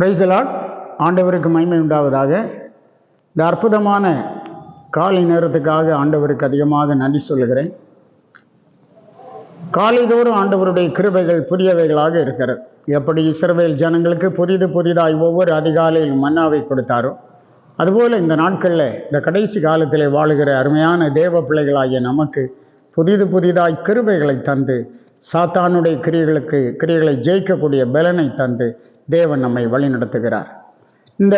Praise the Lord. ஆண்டவருக்கு மகிமை உண்டாவதாக. இந்த அற்புதமான காலை நேரத்துக்காக ஆண்டவருக்கு அதிகமாக நன்றி சொல்லுகிறேன். காலைதோறும் ஆண்டவருடைய கிருபைகள் புதியவைகளாக இருக்கிறது. எப்படி இஸ்ரவேல் ஜனங்களுக்கு புதிதாய் ஒவ்வொரு அதிகாலையிலும் மன்னாவை கொடுத்தாரோ, அதுபோல் இந்த நாட்களில் இந்த கடைசி காலத்தில் வாழுகிற அருமையான தேவ பிள்ளைகளாகிய நமக்கு புதிதாய் கிருபைகளை தந்து சாத்தானுடைய கிரியைகளை ஜெயிக்கக்கூடிய பலனை தந்து தேவன் நம்மை வழி நடத்துகிறார். இந்த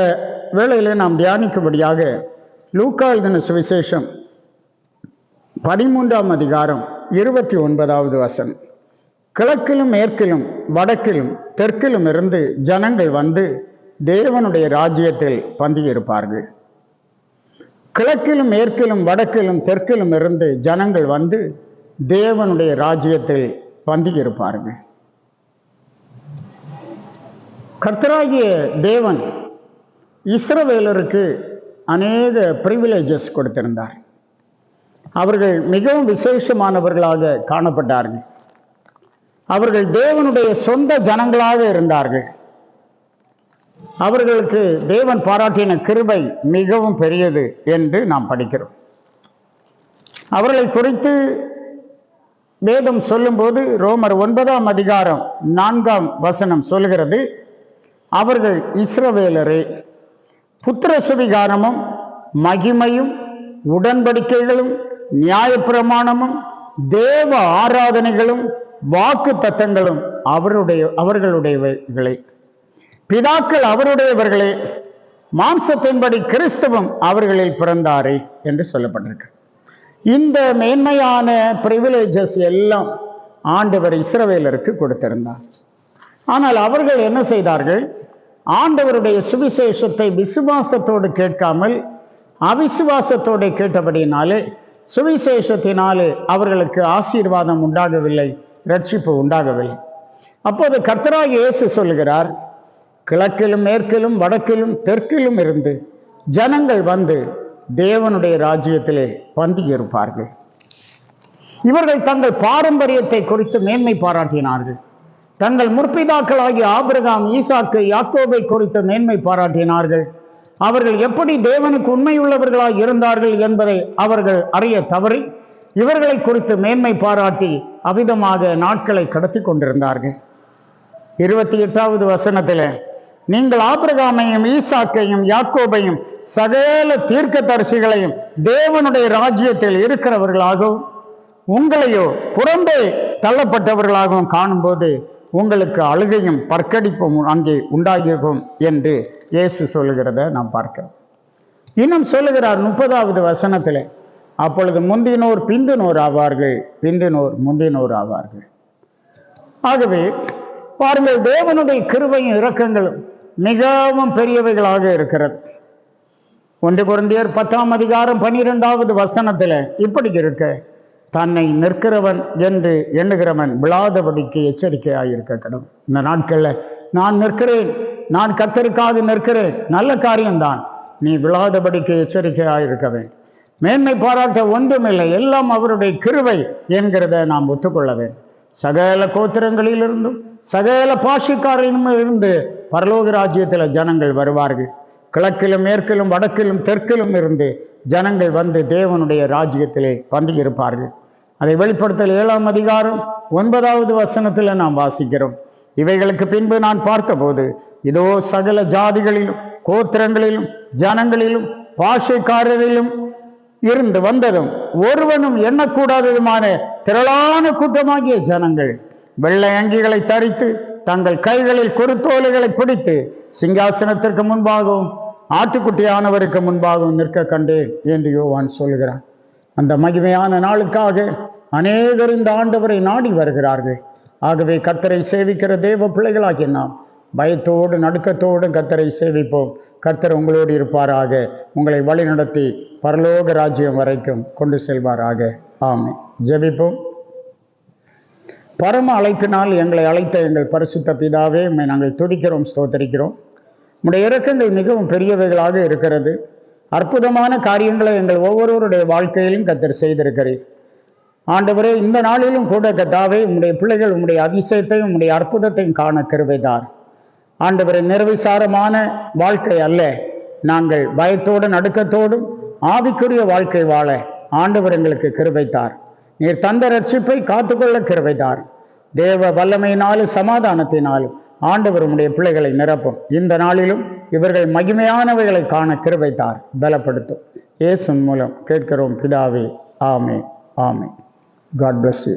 வேளையில் நாம் தியானிக்கும்படியாக லூக்கா எழுதின சுவிசேஷம் 13ஆம் அதிகாரம் 29வது வசனம். கிழக்கிலும் மேற்கிலும் வடக்கிலும் தெற்கிலும் இருந்து ஜனங்கள் வந்து தேவனுடைய ராஜ்யத்தில் பந்தியிருப்பார்கள். கிழக்கிலும் மேற்கிலும் வடக்கிலும் தெற்கிலும் இருந்து ஜனங்கள் வந்து தேவனுடைய ராஜ்யத்தில் பந்தியிருப்பார்கள். கர்த்தராகிய தேவன் இஸ்ரவேலருக்கு அநேக பிரிவிலேஜஸ் கொடுத்திருந்தார். அவர்கள் மிகவும் விசேஷமானவர்களாக காணப்பட்டார்கள். அவர்கள் தேவனுடைய சொந்த ஜனங்களாக இருந்தார்கள். அவர்களுக்கு தேவன் பாராட்டின கிருபை மிகவும் பெரியது என்று நாம் படிக்கிறோம். அவர்களை குறித்து வேதம் சொல்லும்போது ரோமர் 9ஆம் அதிகாரம் 4ஆம் வசனம் சொல்கிறது, அவர்கள் இஸ்ரவேலரே புத்திர சுவிகாரமும் மகிமையும் உடன்படிக்கைகளும் நியாயப்பிரமாணமும் தேவ ஆராதனைகளும் வாக்கு தத்தங்களும் அவர்களுடையவைகளே, பிதாக்கள் அவருடையவர்களே, மாம்சத்தின்படி கிறிஸ்துவும் அவர்களில் பிறந்தாரே என்று சொல்லப்பட்டிருக்கு. இந்த மேன்மையான பிரிவிலேஜஸ் எல்லாம் ஆண்டவர் இஸ்ரவேலருக்கு கொடுத்திருந்தார். ஆனால் அவர்கள் என்ன செய்தார்கள்? ஆண்டவருடைய சுவிசேஷத்தை விசுவாசத்தோடு கேட்காமல் அவிசுவாசத்தோடு கேட்டபடினாலே சுவிசேஷத்தினாலே அவர்களுக்கு ஆசீர்வாதம் உண்டாகவில்லை, ரட்சிப்பு உண்டாகவில்லை. அப்போது கர்த்தராகிய இயேசு சொல்லுகிறார், கிழக்கிலும் மேற்கிலும் வடக்கிலும் தெற்கிலும் இருந்து ஜனங்கள் வந்து தேவனுடைய ராஜ்யத்திலே பந்தியிருப்பார்கள். இவர்கள் தங்கள் பாரம்பரியத்தை குறித்து மேன்மை பாராட்டினார்கள். தங்கள் முற்பிதாக்களாகிய ஆபிரகாம், ஈசாக்கு, யாக்கோபை குறித்து மேன்மை பாராட்டினார்கள். அவர்கள் எப்படி தேவனுக்கு உண்மையுள்ளவர்களாக இருந்தார்கள் என்பதை அவர்கள் அறிய தவறி இவர்களை குறித்து மேன்மை பாராட்டி அவிதமாக நாட்களை கடத்தி கொண்டிருந்தார்கள். 28வது வசனத்தில், நீங்கள் ஆபிரகாமையும் ஈசாக்கையும் யாக்கோபையும் சகல தீர்க்கதரிசிகளையும் தேவனுடைய ராஜ்யத்தில் இருக்கிறவர்களாகவும் உங்களையோ புறம்பே தள்ளப்பட்டவர்களாகவும் காணும்போது உங்களுக்கு அழுகையும் பற்கடிப்பும் அங்கே உண்டாகியிருக்கும் என்று இயேசு சொல்லுகிறத நாம் பார்க்கிறோம். இன்னும் சொல்லுகிறார் 30வது வசனத்தில், அப்பொழுது முந்தினோர் பிந்தினோர் ஆவார்கள், பிந்தினோர் முந்தினோர் ஆவார்கள். ஆகவே பாருங்கள், தேவனுடைய கிருபையும் இரக்கங்களும் மிகவும் பெரியவைகளாக இருக்கிறது. 1 கொரிந்தியர் 10ஆம் அதிகாரம் 12வது வசனத்தில் இப்படி இருக்க, தன்னை நிற்கிறவன் என்று எண்ணுகிறவன் விழாதபடிக்கு எச்சரிக்கையாயிருக்க கடவுள். இந்த நாட்களில் நான் நிற்கிறேன், நான் கர்த்தருக்காக நிற்கிறேன், நல்ல காரியம்தான், நீ விழாதபடிக்கு எச்சரிக்கையாயிருக்க வேண்டும். மேன்மை பாராட்ட ஒன்றுமில்லை, எல்லாம் அவருடைய கிருபை என்கிறத நாம் ஒத்துக்கொள்ள வேண்டும். சகல கோத்திரங்களிலிருந்தும் சகல பாஷைக்காரிலும் இருந்து பரலோக ராஜ்யத்தில் ஜனங்கள் வருவார்கள். கிழக்கிலும் மேற்கிலும் வடக்கிலும் தெற்கிலும் இருந்து ஜனங்கள் வந்து தேவனுடைய ராஜ்யத்திலே பந்தியிருப்பார்கள். அதை வெளிப்படுத்தல் 7ஆம் அதிகாரம் 9வது வசனத்தில் நாம் வாசிக்கிறோம். இவைகளுக்கு பின்பு நான் பார்த்தபோது இதோ சகல ஜாதிகளிலும் கோத்திரங்களிலும் ஜனங்களிலும் பாஷைக்காரரிலும் இருந்து வந்ததும் ஒருவனும் எண்ணக்கூடாததுமான திரளான கூட்டமாகிய ஜனங்கள் வெள்ளை அங்கிகளை தரித்து தங்கள் கைகளில் குருத்தோலைகளை பிடித்து சிங்காசனத்திற்கு முன்பாகவும் ஆட்டுக்குட்டியானவருக்கு முன்பாகவும் நிற்க கண்டேன் என்று யோவான் சொல்கிறான். அந்த மகிமையான நாளுக்காக அநேகர் இந்த ஆண்டவரை நாடி வருகிறார்கள். ஆகவே கர்த்தரை சேவிக்கிற தேவ பிள்ளைகளாகிய நாம் பயத்தோடு நடுக்கத்தோடு கர்த்தரை சேவிப்போம். கர்த்தர் உங்களோடு இருப்பாராக, உங்களை வழி நடத்தி பரலோக ராஜ்யம் வரைக்கும் கொண்டு செல்வாராக. ஆமென். ஜெபிப்போம். பரம அழைப்பினால் எங்களை அழைத்த எங்கள் பரிசுத்த பிதாவே, உம்மை நாங்கள் துதிக்கிறோம், ஸ்தோத்தரிக்கிறோம். உம்முடைய இரக்கங்கள் மிகவும் பெரியவைகளாக இருக்கிறது. அற்புதமான காரியங்களை எங்கள் ஒவ்வொருவருடைய வாழ்க்கையிலும் கர்த்தர் செய்திருக்கிறீர். ஆண்டவரே, இந்த நாளிலும் கூட கர்த்தாவே, உம்முடைய பிள்ளைகள் உம்முடைய அதிசயத்தையும் உம்முடைய அற்புதத்தையும் காண கிருபைதார். ஆண்டவரை நிர்விசாரமான வாழ்க்கை அல்ல, நாங்கள் பயத்தோடும் நடுக்கத்தோடும் ஆவிக்குரிய வாழ்க்கை வாழ ஆண்டவர் எங்களுக்கு கிருபைத்தார். நீர் தந்த ரட்சிப்பை காத்துக்கொள்ள கிருபைத்தார். தேவ வல்லமையினாலும் சமாதானத்தினாலும் ஆண்டவர் உம்முடைய பிள்ளைகளை நிரப்பும். இந்த நாளிலும் இவர்கள் மகிமையானவைகளை காண கிருபைத்தார், பலப்படுத்தும். இயேசுவின் மூலம் கேட்கிறோம் பிதாவே, ஆமென், ஆமென். God bless you.